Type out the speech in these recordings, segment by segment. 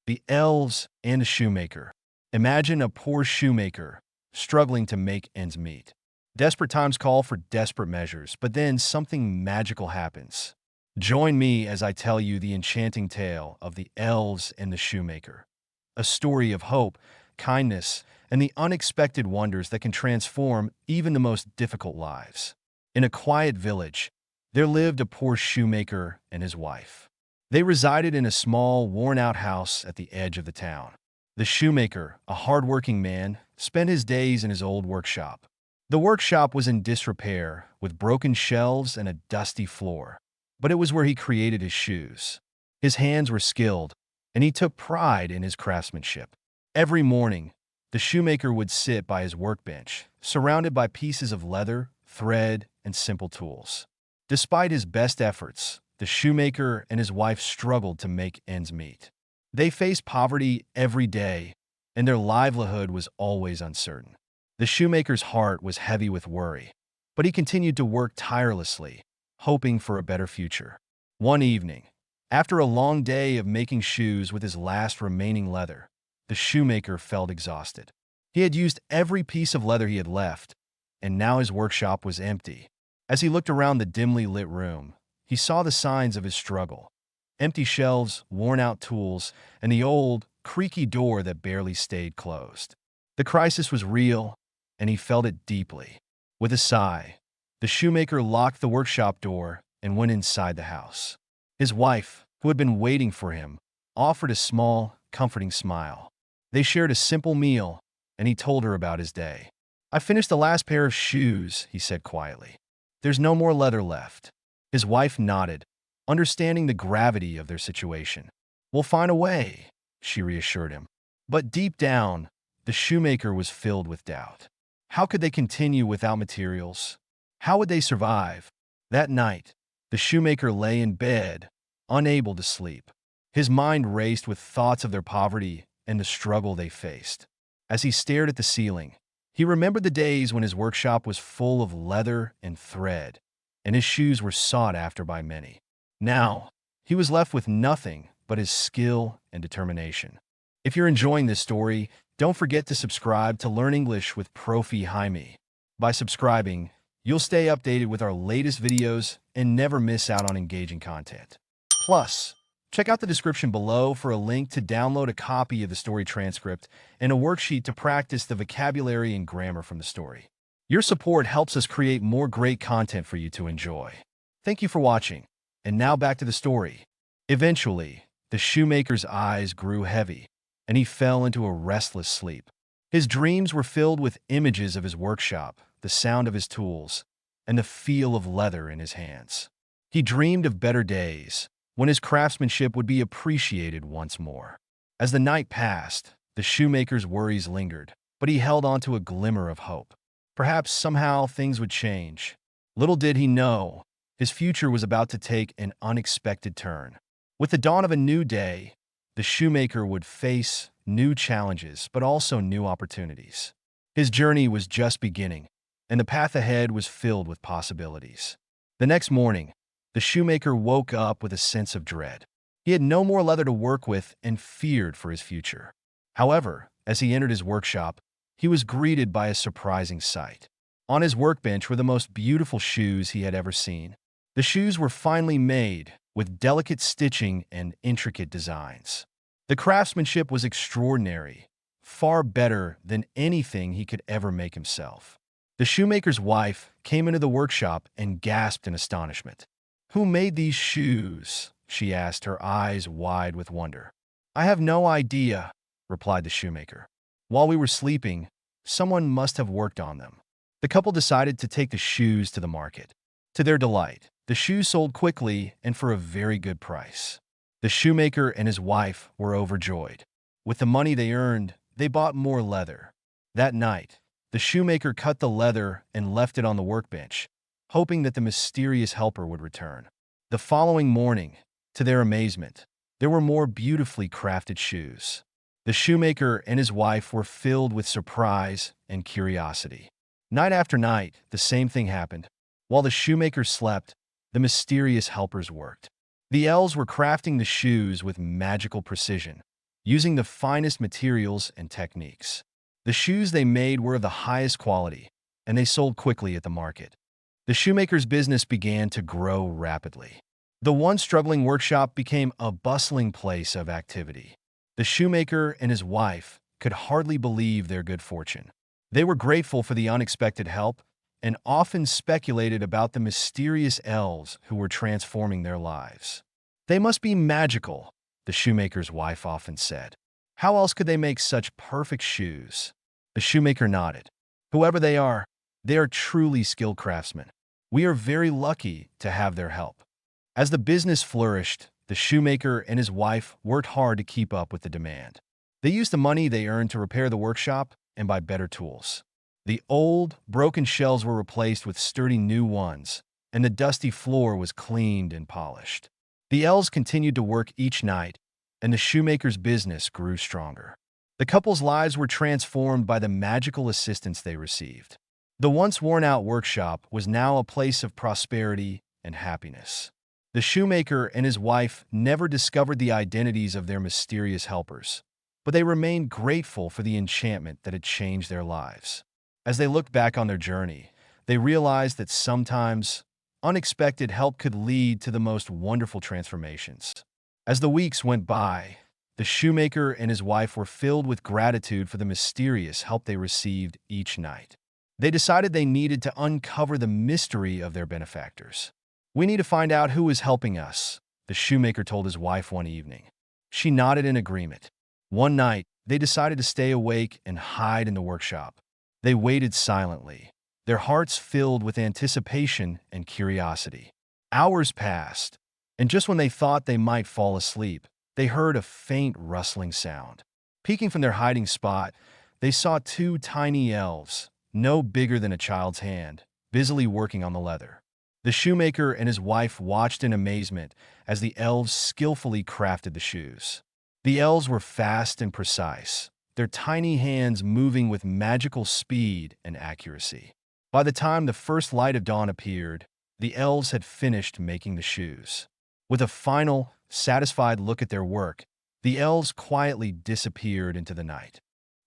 The Elves and the Shoemaker. Imagine a poor shoemaker struggling to make ends meet. Desperate times call for desperate measures, but then something magical happens. Join me as I tell you the enchanting tale of the Elves and the Shoemaker. A story of hope, kindness, and the unexpected wonders that can transform even the most difficult lives. In a quiet village, there lived a poor shoemaker and his wife. They resided in a small, worn-out house at the edge of the town. The shoemaker, a hard-working man, spent his days in his old workshop. The workshop was in disrepair, with broken shelves and a dusty floor. But it was where he created his shoes. His hands were skilled, and he took pride in his craftsmanship. Every morning, the shoemaker would sit by his workbench, surrounded by pieces of leather, thread, and simple tools. Despite his best efforts, the shoemaker and his wife struggled to make ends meet. They faced poverty every day, and their livelihood was always uncertain. The shoemaker's heart was heavy with worry, but he continued to work tirelessly, hoping for a better future. One evening, after a long day of making shoes with his last remaining leather, the shoemaker felt exhausted. He had used every piece of leather he had left, and now his workshop was empty. As he looked around the dimly lit room, he saw the signs of his struggle: empty shelves, worn-out tools, and the old, creaky door that barely stayed closed. The crisis was real, and he felt it deeply. With a sigh, the shoemaker locked the workshop door and went inside the house. His wife, who had been waiting for him, offered a small, comforting smile. They shared a simple meal, and he told her about his day. "I finished the last pair of shoes," he said quietly. "There's no more leather left." His wife nodded, understanding the gravity of their situation. "We'll find a way," she reassured him. But deep down, the shoemaker was filled with doubt. How could they continue without materials? How would they survive? That night, the shoemaker lay in bed, unable to sleep. His mind raced with thoughts of their poverty and the struggle they faced. As he stared at the ceiling, he remembered the days when his workshop was full of leather and thread, and his shoes were sought after by many. Now, he was left with nothing but his skill and determination. If you're enjoying this story, don't forget to subscribe to Learn English with Profi Jaimi. By subscribing, you'll stay updated with our latest videos and never miss out on engaging content. Plus, check out the description below for a link to download a copy of the story transcript and a worksheet to practice the vocabulary and grammar from the story. Your support helps us create more great content for you to enjoy. Thank you for watching. And now back to the story. Eventually, the shoemaker's eyes grew heavy, and he fell into a restless sleep. His dreams were filled with images of his workshop, the sound of his tools, and the feel of leather in his hands. He dreamed of better days, when his craftsmanship would be appreciated once more. As the night passed, the shoemaker's worries lingered, but he held on to a glimmer of hope. Perhaps somehow things would change. Little did he know, his future was about to take an unexpected turn. With the dawn of a new day, the shoemaker would face new challenges, but also new opportunities. His journey was just beginning, and the path ahead was filled with possibilities. The next morning, the shoemaker woke up with a sense of dread. He had no more leather to work with and feared for his future. However, as he entered his workshop, he was greeted by a surprising sight. On his workbench were the most beautiful shoes he had ever seen. The shoes were finely made, with delicate stitching and intricate designs. The craftsmanship was extraordinary, far better than anything he could ever make himself. The shoemaker's wife came into the workshop and gasped in astonishment. "Who made these shoes?" she asked, her eyes wide with wonder. "I have no idea," replied the shoemaker. "While we were sleeping, someone must have worked on them." The couple decided to take the shoes to the market. To their delight, the shoes sold quickly and for a very good price. The shoemaker and his wife were overjoyed. With the money they earned, they bought more leather. That night, the shoemaker cut the leather and left it on the workbench, hoping that the mysterious helper would return. The following morning, to their amazement, there were more beautifully crafted shoes. The shoemaker and his wife were filled with surprise and curiosity. Night after night, the same thing happened. While the shoemaker slept, the mysterious helpers worked. The elves were crafting the shoes with magical precision. using the finest materials and techniques. The shoes they made were of the highest quality, and they sold quickly at the market. The shoemaker's business began to grow rapidly. The once struggling workshop became a bustling place of activity. The shoemaker and his wife could hardly believe their good fortune. They were grateful for the unexpected help and often speculated about the mysterious elves who were transforming their lives. They must be magical, the shoemaker's wife often said. How else could they make such perfect shoes? The shoemaker nodded. Whoever they are truly skilled craftsmen. We are very lucky to have their help. As the business flourished, the shoemaker and his wife worked hard to keep up with the demand. They used the money they earned to repair the workshop and buy better tools. The old, broken shelves were replaced with sturdy new ones, and the dusty floor was cleaned and polished. The elves continued to work each night, and the shoemaker's business grew stronger. The couple's lives were transformed by the magical assistance they received. The once worn-out workshop was now a place of prosperity and happiness. The shoemaker and his wife never discovered the identities of their mysterious helpers, but they remained grateful for the enchantment that had changed their lives. As they looked back on their journey, they realized that sometimes unexpected help could lead to the most wonderful transformations. As the weeks went by, the shoemaker and his wife were filled with gratitude for the mysterious help they received each night. They decided they needed to uncover the mystery of their benefactors. "We need to find out who is helping us," the shoemaker told his wife one evening. She nodded in agreement. One night, they decided to stay awake and hide in the workshop. They waited silently, their hearts filled with anticipation and curiosity. Hours passed, and just when they thought they might fall asleep, they heard a faint rustling sound. Peeking from their hiding spot, they saw two tiny elves, no bigger than a child's hand, busily working on the leather. The shoemaker and his wife watched in amazement as the elves skillfully crafted the shoes. The elves were fast and precise, their tiny hands moving with magical speed and accuracy. By the time the first light of dawn appeared, the elves had finished making the shoes. With a final, satisfied look at their work, the elves quietly disappeared into the night.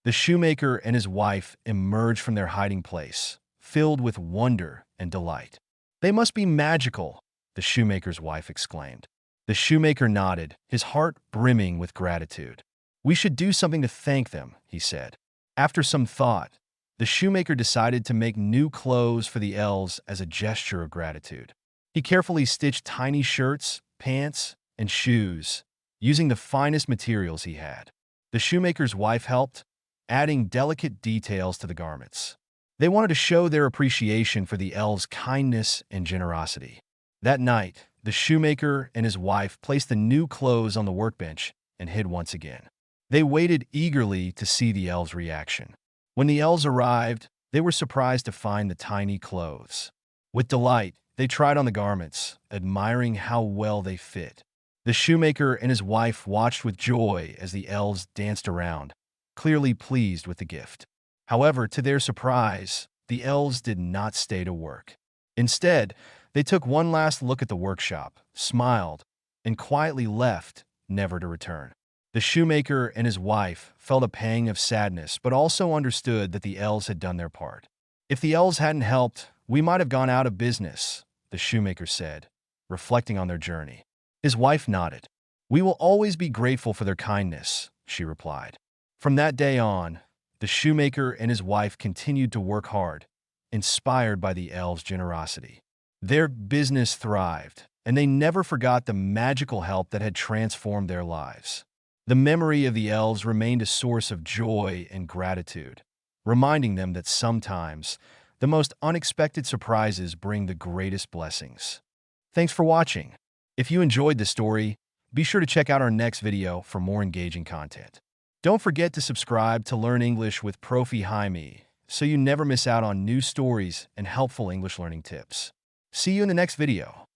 The shoemaker and his wife emerged from their hiding place, filled with wonder and delight. "They must be magical," the shoemaker's wife exclaimed. The shoemaker nodded, his heart brimming with gratitude. "We should do something to thank them," he said. After some thought, the shoemaker decided to make new clothes for the elves as a gesture of gratitude. He carefully stitched tiny shirts, pants, and shoes, using the finest materials he had. The shoemaker's wife helped, adding delicate details to the garments. They wanted to show their appreciation for the elves' kindness and generosity. That night, the shoemaker and his wife placed the new clothes on the workbench and hid once again. They waited eagerly to see the elves' reaction. When the elves arrived, they were surprised to find the tiny clothes. With delight, they tried on the garments, admiring how well they fit. The shoemaker and his wife watched with joy as the elves danced around, clearly pleased with the gift. However, to their surprise, the elves did not stay to work. Instead, they took one last look at the workshop, smiled, and quietly left, never to return. The shoemaker and his wife felt a pang of sadness, but also understood that the elves had done their part. "If the elves hadn't helped, we might have gone out of business," the shoemaker said, reflecting on their journey. His wife nodded. "We will always be grateful for their kindness," she replied. From that day on, the shoemaker and his wife continued to work hard, inspired by the elves' generosity. Their business thrived, and they never forgot the magical help that had transformed their lives. The memory of the elves remained a source of joy and gratitude, reminding them that sometimes the most unexpected surprises bring the greatest blessings. Thanks for watching. If you enjoyed this story, be sure to check out our next video for more engaging content. Don't forget to subscribe to Learn English with Profi Jaimi so you never miss out on new stories and helpful English learning tips. See you in the next video.